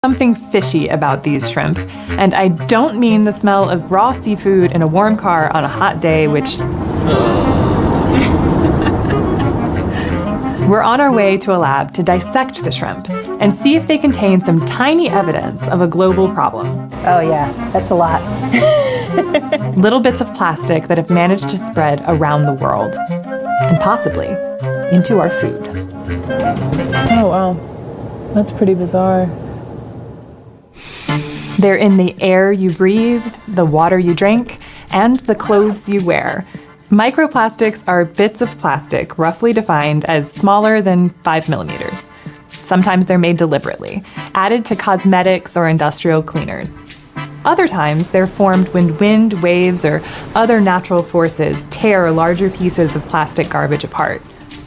Something fishy about these shrimp, and I don't mean the smell of raw seafood in a warm car on a hot day, which... We're on our way to a lab to dissect the shrimp and see if they contain some tiny evidence of a global problem. Oh yeah, that's a lot. Little bits of plastic that have managed to spread around the world, and possibly into our food. Oh wow, that's pretty bizarre. They're in the air you breathe, the water you drink, and the clothes you wear. Microplastics are bits of plastic roughly defined as smaller than 5 millimeters. Sometimes they're made deliberately, added to cosmetics or industrial cleaners. Other times they're formed when wind, waves, or other natural forces tear larger pieces of plastic garbage apart.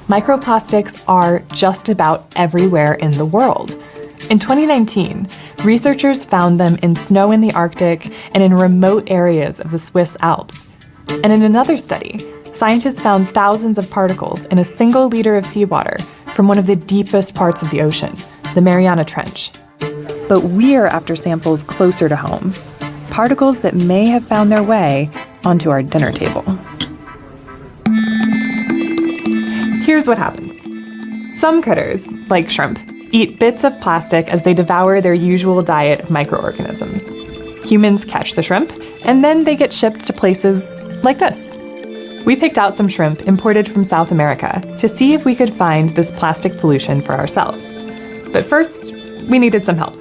Microplastics are just about everywhere in the world. In 2019, researchers found them in snow in the Arctic and in remote areas of the Swiss Alps. And in another study, scientists found thousands of particles in a single liter of seawater from one of the deepest parts of the ocean, the Mariana Trench. But we're after samples closer to home, particles that may have found their way onto our dinner table. Here's what happens. Some critters, like shrimp, eat bits of plastic as they devour their usual diet of microorganisms. Humans catch the shrimp, and then they get shipped to places like this. We picked out some shrimp imported from South America to see if we could find this plastic pollution for ourselves. But first, we needed some help.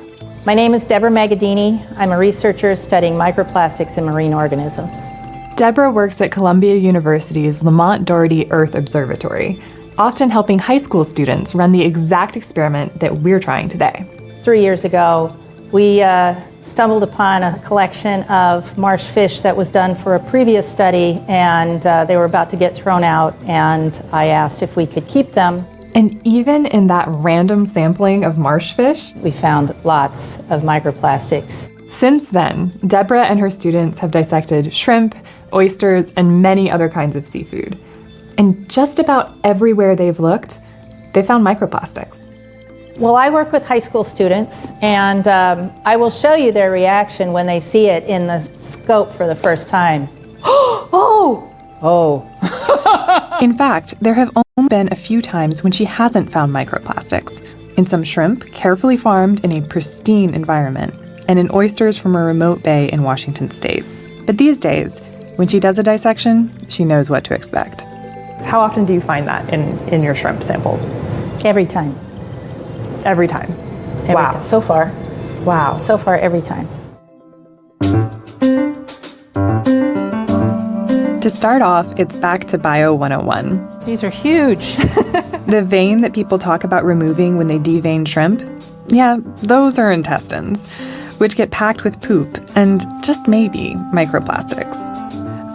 My name is Deborah Magadini. I'm a researcher studying microplastics in marine organisms. Deborah works at Columbia University's Lamont Doherty Earth Observatory, often helping high school students run the exact experiment that we're trying today. 3 years ago, we stumbled upon a collection of marsh fish that was done for a previous study, and they were about to get thrown out, and I asked if we could keep them. And even in that random sampling of marsh fish, we found lots of microplastics. Since then, Deborah and her students have dissected shrimp, oysters, and many other kinds of seafood. And just about everywhere they've looked, they found microplastics. Well, I work with high school students, and I will show you their reaction when they see it in the scope for the first time. Oh! Oh. In fact, there have only been a few times when she hasn't found microplastics. In some shrimp, carefully farmed in a pristine environment, and in oysters from a remote bay in Washington state. But these days, when she does a dissection, she knows what to expect. How often do you find that in your shrimp samples? Every time. Every time? Every time. So far. Wow. So far, every time. To start off, it's back to Bio 101. These are huge. The vein that people talk about removing when they devein shrimp, yeah, those are intestines, which get packed with poop and just maybe microplastics.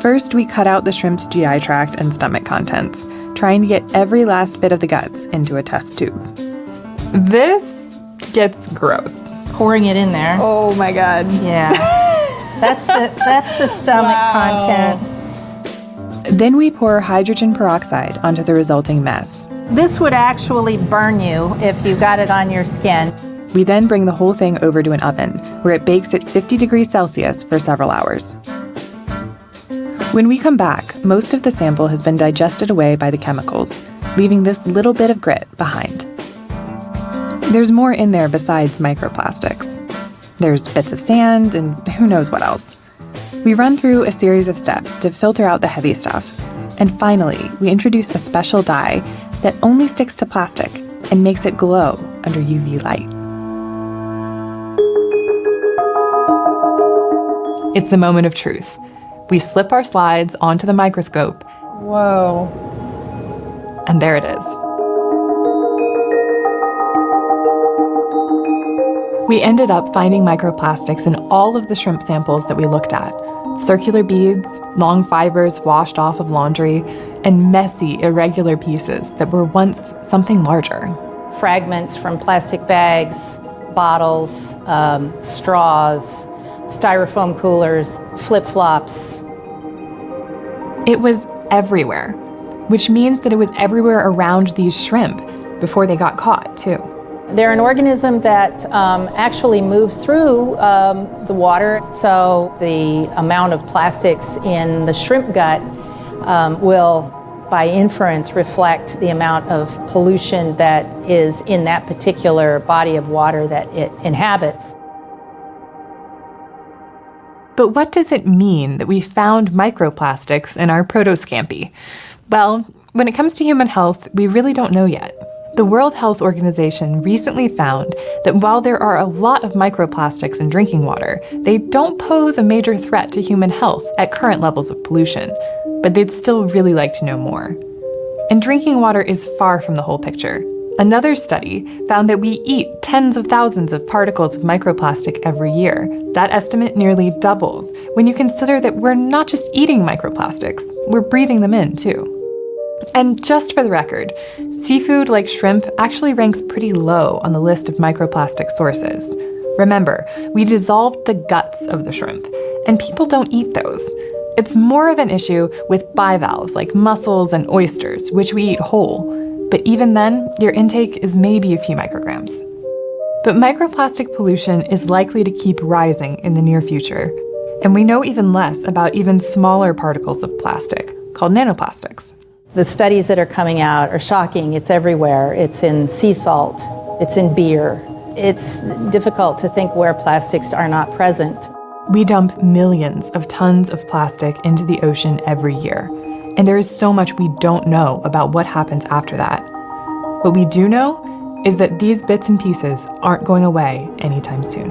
First, we cut out the shrimp's GI tract and stomach contents, trying to get every last bit of the guts into a test tube. This gets gross. Pouring it in there. Oh my God. Yeah. That's the stomach content. Then we pour hydrogen peroxide onto the resulting mess. This would actually burn you if you got it on your skin. We then bring the whole thing over to an oven, where it bakes at 50 degrees Celsius for several hours. When we come back, most of the sample has been digested away by the chemicals, leaving this little bit of grit behind. There's more in there besides microplastics. There's bits of sand and who knows what else. We run through a series of steps to filter out the heavy stuff. And finally, we introduce a special dye that only sticks to plastic and makes it glow under UV light. It's the moment of truth. We slip our slides onto the microscope. Whoa. And there it is. We ended up finding microplastics in all of the shrimp samples that we looked at. Circular beads, long fibers washed off of laundry, and messy, irregular pieces that were once something larger. Fragments from plastic bags, bottles, straws, styrofoam coolers, flip-flops. It was everywhere, which means that it was everywhere around these shrimp before they got caught, too. They're an organism that actually moves through the water, so the amount of plastics in the shrimp gut will, by inference, reflect the amount of pollution that is in that particular body of water that it inhabits. But what does it mean that we found microplastics in our protoscampi? Well, when it comes to human health, we really don't know yet. The World Health Organization recently found that while there are a lot of microplastics in drinking water, they don't pose a major threat to human health at current levels of pollution, but they'd still really like to know more. And drinking water is far from the whole picture. Another study found that we eat tens of thousands of particles of microplastic every year. That estimate nearly doubles when you consider that we're not just eating microplastics, we're breathing them in too. And just for the record, seafood like shrimp actually ranks pretty low on the list of microplastic sources. Remember, we dissolved the guts of the shrimp, and people don't eat those. It's more of an issue with bivalves like mussels and oysters, which we eat whole. But even then, your intake is maybe a few micrograms. But microplastic pollution is likely to keep rising in the near future. And we know even less about even smaller particles of plastic, called nanoplastics. The studies that are coming out are shocking. It's everywhere. It's in sea salt. It's in beer. It's difficult to think where plastics are not present. We dump millions of tons of plastic into the ocean every year, and there is so much we don't know about what happens after that. What we do know is that these bits and pieces aren't going away anytime soon.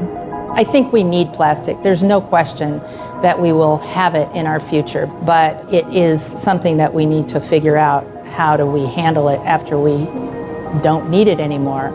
I think we need plastic. There's no question that we will have it in our future, but it is something that we need to figure out how do we handle it after we don't need it anymore.